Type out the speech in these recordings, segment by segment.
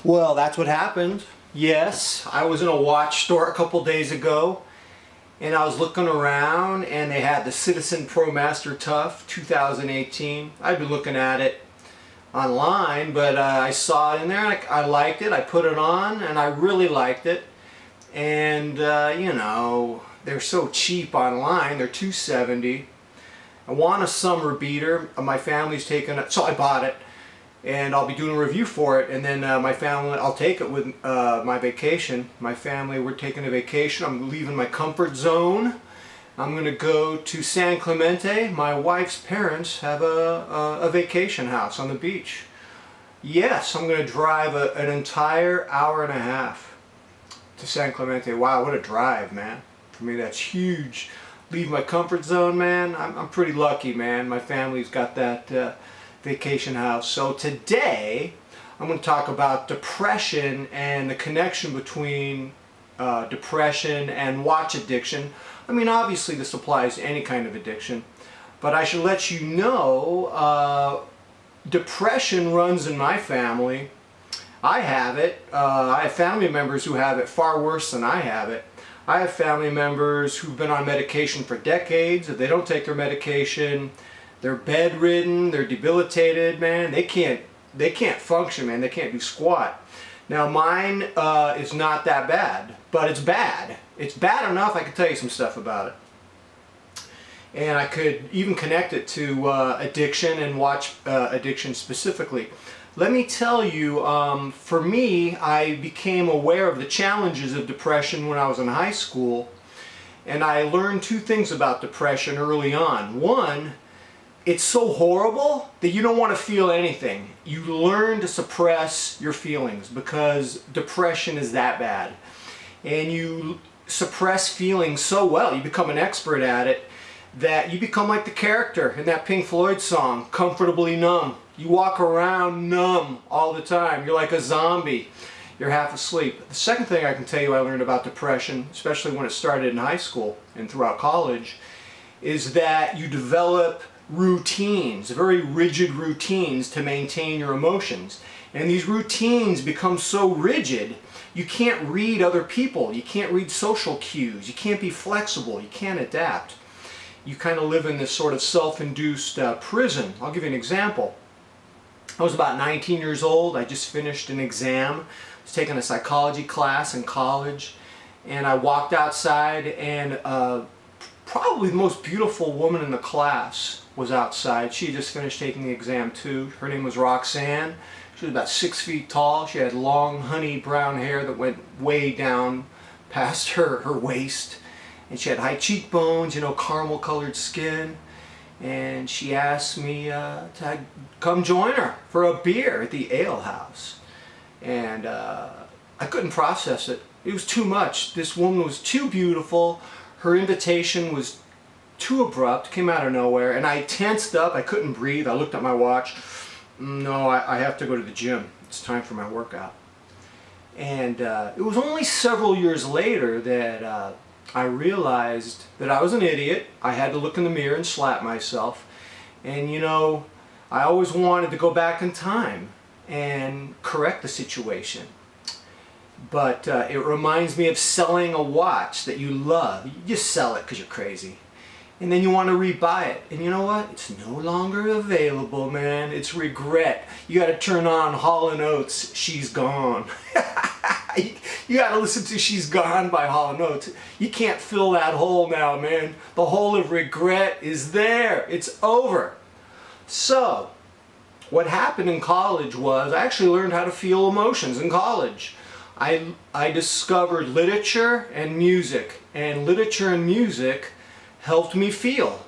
Well, that's what happened. Yes, I was in a watch store a couple days ago and I was looking around and they had the Citizen ProMaster Tough 2018. I'd been looking at it online, but I saw it in there and I liked it. I put it on and I really liked it. And they're so cheap online. They're $270. I want a summer beater. My family's taking it, so I bought it. And I'll be doing a review for it, and then my family, I'll take it with my vacation. My family, we're taking a vacation. I'm leaving my comfort zone. I'm going to go to San Clemente. My wife's parents have a vacation house on the beach. Yes, I'm going to drive an entire hour and a half to San Clemente. Wow, what a drive, man. For me, that's huge. Leave my comfort zone, man. I'm pretty lucky, man. My family's got that vacation house. So today I'm going to talk about depression and the connection between depression and watch addiction. I mean, obviously this applies to any kind of addiction, but I should let you know depression runs in my family. I have it. I have family members who have it far worse than I have it. I have family members who've been on medication for decades. If they don't take their medication, they're bedridden, they're debilitated, man. They can't function, man. They can't do squat. Now mine is not that bad, but it's bad. It's bad enough I could tell you some stuff about it. And I could even connect it to addiction and watch addiction specifically. Let me tell you, for me, I became aware of the challenges of depression when I was in high school. And I learned two things about depression early on. One, it's so horrible that you don't want to feel anything. You learn to suppress your feelings because depression is that bad. And you suppress feelings so well, you become an expert at it, that you become like the character in that Pink Floyd song, Comfortably Numb. You walk around numb all the time. You're like a zombie. You're half asleep. The second thing I can tell you I learned about depression, especially when it started in high school and throughout college, is that you develop routines, very rigid routines to maintain your emotions. And these routines become so rigid, you can't read other people, you can't read social cues, you can't be flexible, you can't adapt. You kind of live in this sort of self-induced prison. I'll give you an example. I was about 19 years old. I just finished an exam. I was taking a psychology class in college, and I walked outside and probably the most beautiful woman in the class was outside. She had just finished taking the exam too. Her name was Roxanne. She was about 6 feet tall. She had long honey brown hair that went way down past her waist. And she had high cheekbones, caramel colored skin. And she asked me to come join her for a beer at the ale house. And I couldn't process it. It was too much. This woman was too beautiful. Her invitation was too abrupt, came out of nowhere, and I tensed up. I couldn't breathe. I looked at my watch. No, I have to go to the gym. It's time for my workout. And it was only several years later that I realized that I was an idiot. I had to look in the mirror and slap myself. And I always wanted to go back in time and correct the situation. But it reminds me of selling a watch that you love. You just sell it because you're crazy. And then you want to rebuy it. And you know what? It's no longer available, man. It's regret. You got to turn on Hall & Oates' She's Gone. You got to listen to She's Gone by Hall & Oates. You can't fill that hole now, man. The hole of regret is there. It's over. So, what happened in college was I actually learned how to feel emotions in college. I discovered literature and music. And literature and music helped me feel.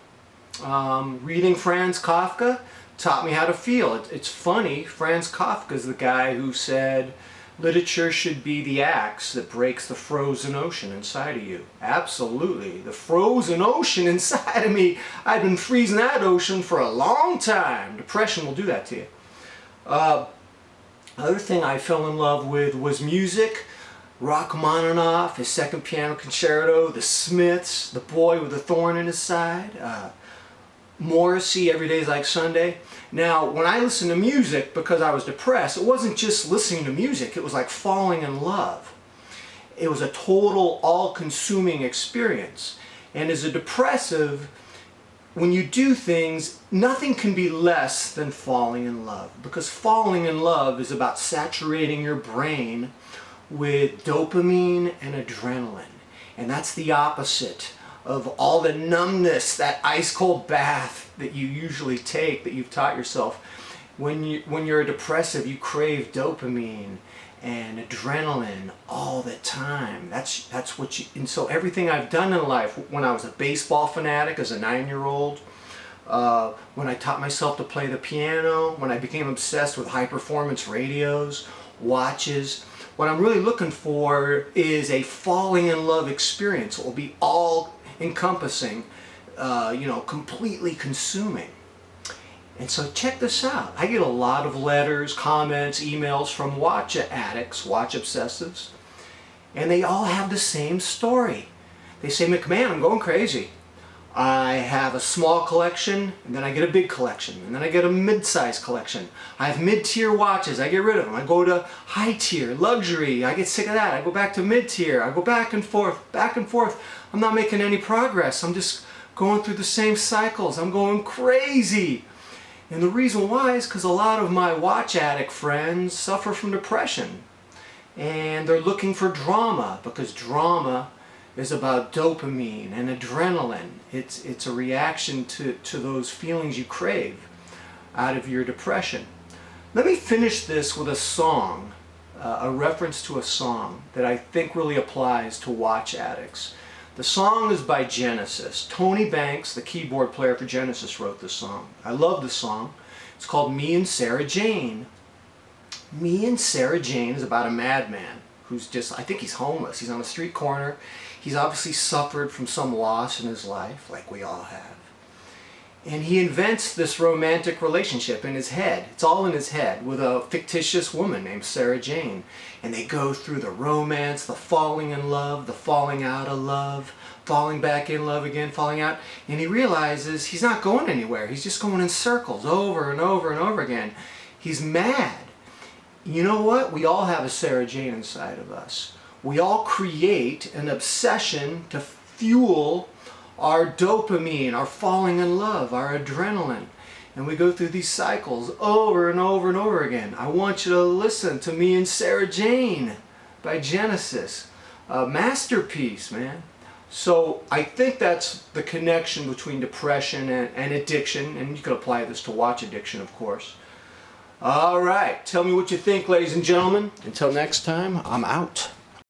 Reading Franz Kafka taught me how to feel. It's funny, Franz Kafka is the guy who said, literature should be the axe that breaks the frozen ocean inside of you. Absolutely. The frozen ocean inside of me. I've been freezing that ocean for a long time. Depression will do that to you. Other thing I fell in love with was music. Rachmaninoff, his second piano concerto, the Smiths, The Boy with a Thorn in His Side. Morrissey, Every Day's Like Sunday. Now, when I listened to music because I was depressed, it wasn't just listening to music, it was like falling in love. It was a total, all-consuming experience. And as a depressive, when you do things, nothing can be less than falling in love. Because falling in love is about saturating your brain with dopamine and adrenaline. And that's the opposite of all the numbness, that ice cold bath that you usually take, that you've taught yourself. When you're a depressive, you crave dopamine and adrenaline all the time. That's what you, and so everything I've done in life, when I was a baseball fanatic as a 9-year-old, when I taught myself to play the piano, when I became obsessed with high performance radios, watches, what I'm really looking for is a falling in love experience. It will be all encompassing, completely consuming. And so check this out. I get a lot of letters, comments, emails from watch addicts, watch obsessives, and they all have the same story. They say, McMahon, I'm going crazy. I have a small collection, and then I get a big collection, and then I get a mid-size collection. I have mid-tier watches, I get rid of them. I go to high-tier, luxury, I get sick of that. I go back to mid-tier, I go back and forth, back and forth. I'm not making any progress. I'm just going through the same cycles. I'm going crazy. And the reason why is because a lot of my watch addict friends suffer from depression. And they're looking for drama, because drama is about dopamine and adrenaline. It's a reaction to those feelings you crave out of your depression. Let me finish this with a song, a reference to a song that I think really applies to watch addicts. The song is by Genesis. Tony Banks, the keyboard player for Genesis, wrote this song. I love the song. It's called Me and Sarah Jane. Me and Sarah Jane is about a madman who's just, I think he's homeless. He's on a street corner. He's obviously suffered from some loss in his life, like we all have. And he invents this romantic relationship in his head. It's all in his head, with a fictitious woman named Sarah Jane. And they go through the romance, the falling in love, the falling out of love, falling back in love again, falling out. And he realizes he's not going anywhere. He's just going in circles over and over and over again. He's mad. You know what? We all have a Sarah Jane inside of us. We all create an obsession to fuel our dopamine, our falling in love, our adrenaline. And we go through these cycles over and over and over again. I want you to listen to Me and Sarah Jane by Genesis. A masterpiece, man. So I think that's the connection between depression and addiction, and you could apply this to watch addiction, of course. All right, tell me what you think, ladies and gentlemen. Until next time, I'm out.